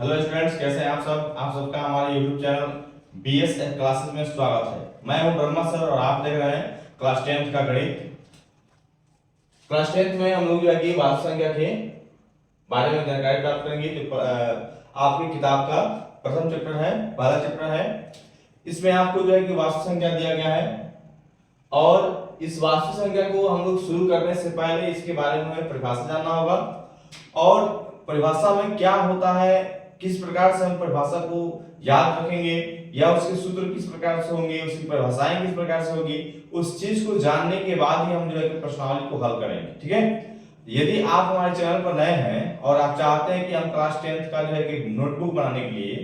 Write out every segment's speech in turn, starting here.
Hello students, कैसे हैं आप सब। आप सबका हमारे यूट्यूब चैनल बीएस क्लासेस में स्वागत है। मैं हूं ब्रह्मा सर और आप देख रहे हैं क्लास 10th का गणित। क्लास 10th में हम लोग जो है कि वास्तु संख्या के बारे में जानकारी प्राप्त करेंगे। तो आपकी किताब का प्रथम चैप्टर है, पहला चैप्टर है। इसमें आपको जो है कि वास्तु संख्या दिया गया है और इस वास्तु संख्या को हम लोग शुरू करने से पहले इसके बारे में परिभाषा जानना होगा और परिभाषा में क्या होता है, किस प्रकार से हम परिभाषा को याद रखेंगे या उसके सूत्र किस प्रकार से होंगे, उसकी परिभाषाएं किस प्रकार से होगी, उस चीज को जानने के बाद ही हम जो है कि प्रश्नावली को हल करेंगे। ठीक है। यदि आप हमारे चैनल पर नए हैं और आप चाहते हैं कि हम क्लास 10th का जो है कि नोटबुक बनाने के लिए,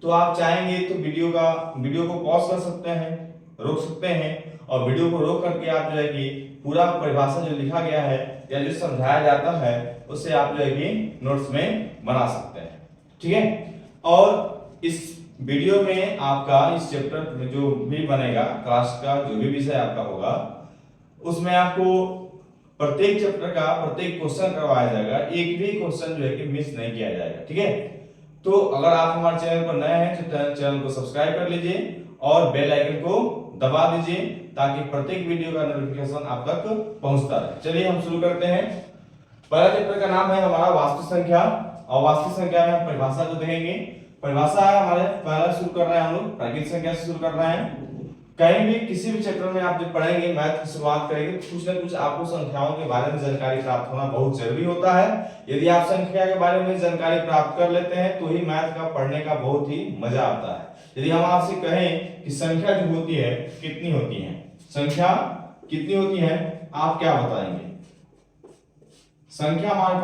तो आप चाहेंगे तो वीडियो को पॉज कर सकते हैं, रोक सकते हैं और वीडियो को रोक करके आप जो है कि पूरा परिभाषा जो लिखा गया है या जो समझाया जाता है उसे आप जो है कि नोट्स में बना सकते हैं। ठीक है। और इस वीडियो में आपका इस चैप्टर में जो भी बनेगा, क्लास का जो भी विषय आपका होगा, उसमें आपको प्रत्येक चैप्टर का प्रत्येक क्वेश्चन करवाया जाएगा। एक भी क्वेश्चन जो है कि मिस नहीं किया जाएगा। ठीक है। तो अगर आप हमारे चैनल पर नए हैं तो चैनल को सब्सक्राइब कर लीजिए और बेल आइकन को दबा दीजिए ताकि प्रत्येक वीडियो का नोटिफिकेशन आप तक पहुंचता रहे। चलिए हम शुरू करते हैं। पहला चैप्टर का नाम है हमारा वास्तु संख्या और वास्तु संख्या में हम परिभाषा को देखेंगे। परिभाषा है हमारे पहला शुरू कर रहे हैं हम लोग प्राकृतिक संख्या से शुरू कर रहे हैं। कहीं भी किसी भी चैप्टर में आप जब पढ़ेंगे, मैथ की शुरुआत करेंगे तो कुछ ना कुछ आपको संख्याओं के बारे में जानकारी प्राप्त होना बहुत जरूरी होता है। यदि आप संख्या के बारे में जानकारी प्राप्त कर लेते हैं तो ही मैथ का पढ़ने का बहुत ही मजा आता है। यदि हम आपसे कहें कि संख्या जो होती है कितनी होती है, संख्या कितनी होती है, आप क्या बताएंगे? संख्या हमारे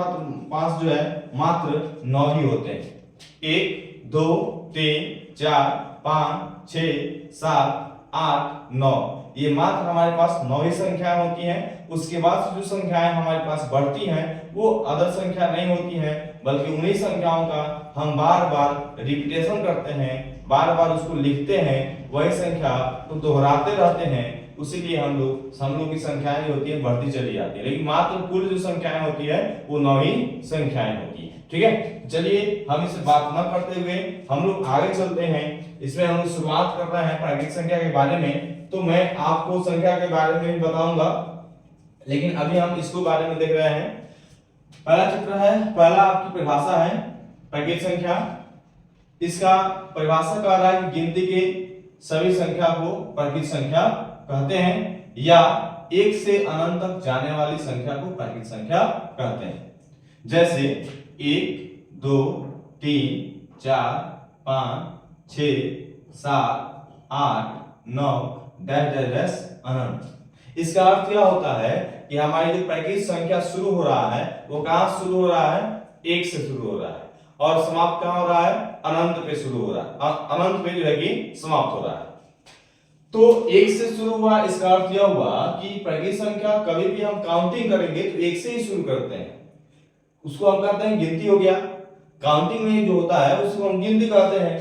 पास जो है मात्र 9 ही होते हैं। 1 2 3 4 5 6 7 8 9, ये मात्र हमारे पास 9 ही संख्याएं होती हैं। उसके बाद जो संख्याएं हमारे पास बढ़ती हैं वो अदर संख्या नहीं होती हैं, बल्कि उन्हीं संख्याओं का हम बार बार रिपीटेशन करते हैं, बार बार उसको लिखते हैं, वही संख्या को दोहराते रहते हैं। उसीलिए हम लोग की संख्याएं जो होती है बढ़ती चली जाती है, लेकिन मात्र कुल जो संख्याएं होती है वो 9 ही संख्याएं होती है। ठीक है। चलिए हम इसे बात न करते हुए हम लोग आगे चलते हैं। इसमें हम लोग शुरुआत कर रहे हैं प्राकृतिक संख्या के बारे में। तो मैं आपको संख्या के बारे में भी बताऊंगा, लेकिन अभी हम इसको बारे में देख रहे हैं। पहला चैप्टर है, पहला आपकी परिभाषा है प्राकृतिक संख्या। इसका परिभाषा कह रहा है कि गिनती के सभी संख्या को प्राकृतिक संख्या कहते हैं या एक से अनंत तक जाने वाली संख्या को प्राकृतिक संख्या कहते हैं। जैसे 1 2 3 4 5 6 7 8 9 डैश डैश डैश अनंत। इसका अर्थ क्या होता है कि हमारी जो प्राकृतिक संख्या शुरू हो रहा है वो कहां शुरू हो रहा है? 1 से शुरू हो रहा है और समाप्त कहां हो रहा है? अनंत पे शुरू हो रहा है, अनंत पे जो है कि समाप्त हो रहा है। तो 1 से शुरू हुआ, इसका अर्थ यह हुआ कि प्राकृतिक संख्या कभी भी हम काउंटिंग करेंगे तो 1 से ही शुरू करते हैं, उसको हम कहते हैं गिनती हो गया। काउंटिंग में जो होता है उसको हम गिनती कहते हैं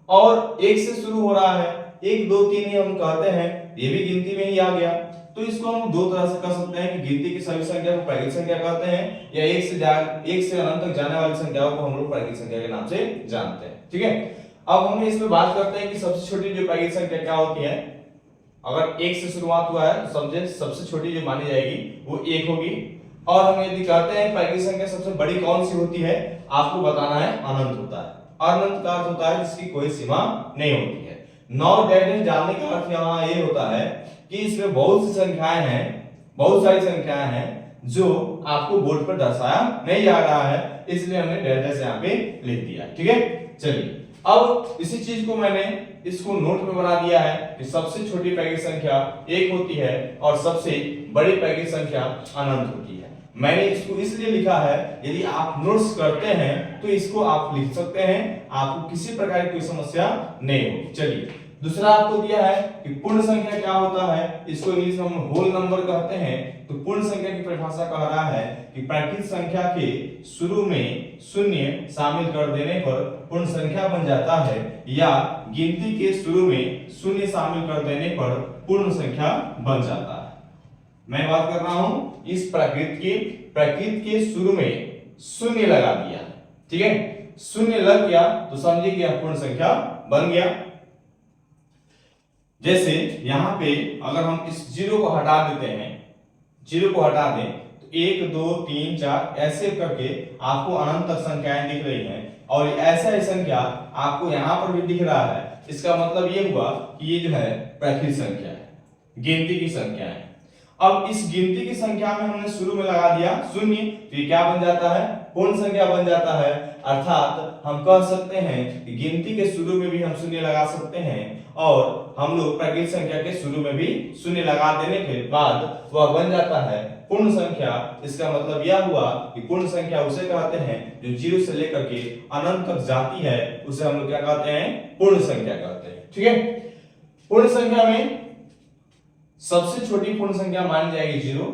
और 1 से शुरू हो रहा है, 1 2 3 ही हम कहते हैं, ये भी गिनती में ही आ गया। तो इसको हम दो तरह से कह सकते हैं कि गिनती की सभी संख्या को प्राकृतिक संख्या कहते हैं या 1 से अनंत तक जाने वाली संख्याओं को हम लोग प्राकृतिक संख्या के नाम से जानते हैं। ठीक है। अब हम इसमें बात करते हैं कि सबसे छोटी जो प्राकृतिक संख्या क्या होती है। अगर 1 से शुरुआत हुआ है तो समझे सबसे छोटी जो मानी जाएगी वो 1 होगी। और हम यदि कहते हैं प्राकृतिक संख्या सबसे बड़ी कौन सी होती है, आपको बताना है अनंत होता है। अनंत का अर्थ होता है जिसकी कोई सीमा नहीं होती है। 9 डैश जानने का अर्थ यहाँ ये होता है कि इसमें बहुत सी संख्याएं हैं, बहुत सारी संख्याएं हैं जो आपको बोर्ड पर दर्शाया नहीं जा रहा है, इसलिए हमने डैश डैश यहाँ पे लिख दिया। ठीक है। चलिए अब इसी चीज को मैंने इसको नोट में बना दिया है कि सबसे छोटी प्राकृतिक संख्या 1 होती है और सबसे बड़ी प्राकृतिक संख्या अनंत होती है। मैंने इसको इसलिए लिखा है, यदि आप नोट्स करते हैं तो इसको आप लिख सकते हैं, आपको किसी प्रकार की कोई समस्या नहीं होगी। चलिए दूसरा आपको दिया है कि पूर्ण संख्या क्या होता है, इसको इंग्लिश में हम होल नंबर कहते हैं। तो पूर्ण संख्या की परिभाषा कह रहा है कि प्राकृतिक संख्या के शुरू में शून्य शामिल कर देने पर पूर्ण संख्या बन जाता है या गिनती के शुरू में शून्य शामिल कर देने पर पूर्ण संख्या बन जाता है। मैं बात कर रहा हूं इस प्राकृत के शुरू में शून्य लगा दिया। ठीक है। शून्य लग गया तो समझिए कि यह पूर्ण संख्या बन गया। जैसे यहां पे अगर हम इस जीरो को हटा देते हैं, जीरो को हटा दें तो 1 2 3 4 ऐसे करके आपको अनंत तक संख्याएं दिख रही हैं और ऐसा ही संख्या आपको यहां पर भी दिख रहा है। इसका मतलब ये हुआ कि ये जो है प्रकृत संख्या है, गिनती की संख्या है। अब इस गिनती की संख्या में हमने शुरू में लगा दिया शून्य, तो ये क्या बन जाता है? पूर्ण संख्या बन जाता है। अर्थात हम कह सकते हैं कि गिनती के शुरू में भी हम शून्य लगा सकते हैं और हम लोग प्राकृत संख्या के शुरू में भी शून्य लगा देने के बाद वह बन जाता है पूर्ण संख्या। इसका मतलब यह हुआ कि पूर्ण संख्या उसे कहते हैं जो जीरो से लेकर के अनंत तक जाती है, उसे हम लोग क्या कहते हैं? पूर्ण संख्या कहते हैं। ठीक है, पूर्ण संख्या में सबसे छोटी पूर्ण संख्या मानी जाएगी जीरो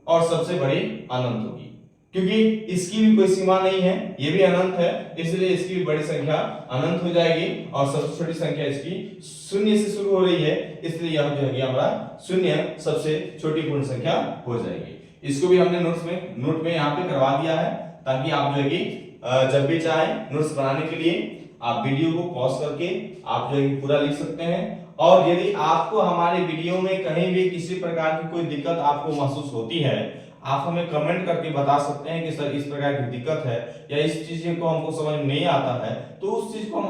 और सबसे बड़ी अनंत होगी, क्योंकि इसकी भी कोई सीमा नहीं है, ये भी अनंत है, इसलिए इसकी भी बड़ी संख्या अनंत हो जाएगी और सबसे छोटी संख्या इसकी शून्य से शुरू हो रही है, इसलिए यह जो है हमारा शून्य सबसे छोटी पूर्ण संख्या हो जाएगी। इसको भी हमने नोट में यहाँ पे करवा दिया है, ताकि आप जो है कि जब भी चाहे नोट्स बनाने के लिए आप वीडियो को पॉज करके आप जो है पूरा लिख सकते हैं। और यदि आपको हमारे वीडियो में कहीं भी किसी प्रकार की कोई दिक्कत आपको महसूस होती है, आप हमें कमेंट करके बता सकते हैं कि सर इस प्रकार की दिक्कत है या इस चीज को हमको समझ नहीं आता है, तो उस चीज को हम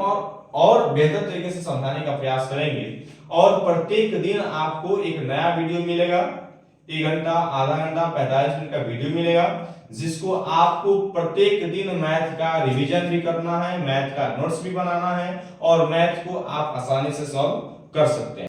और बेहतर तरीके से समझाने का प्रयास करेंगे। और प्रत्येक दिन आपको एक नया वीडियो मिलेगा, 1 घंटा, आधा घंटा, 45 मिनट का वीडियो मिलेगा, जिसको आपको प्रत्येक दिन मैथ का रिवीजन भी करना है, मैथ का नोट्स भी बनाना है और मैथ को आप आसानी से सॉल्व कर सकते हैं।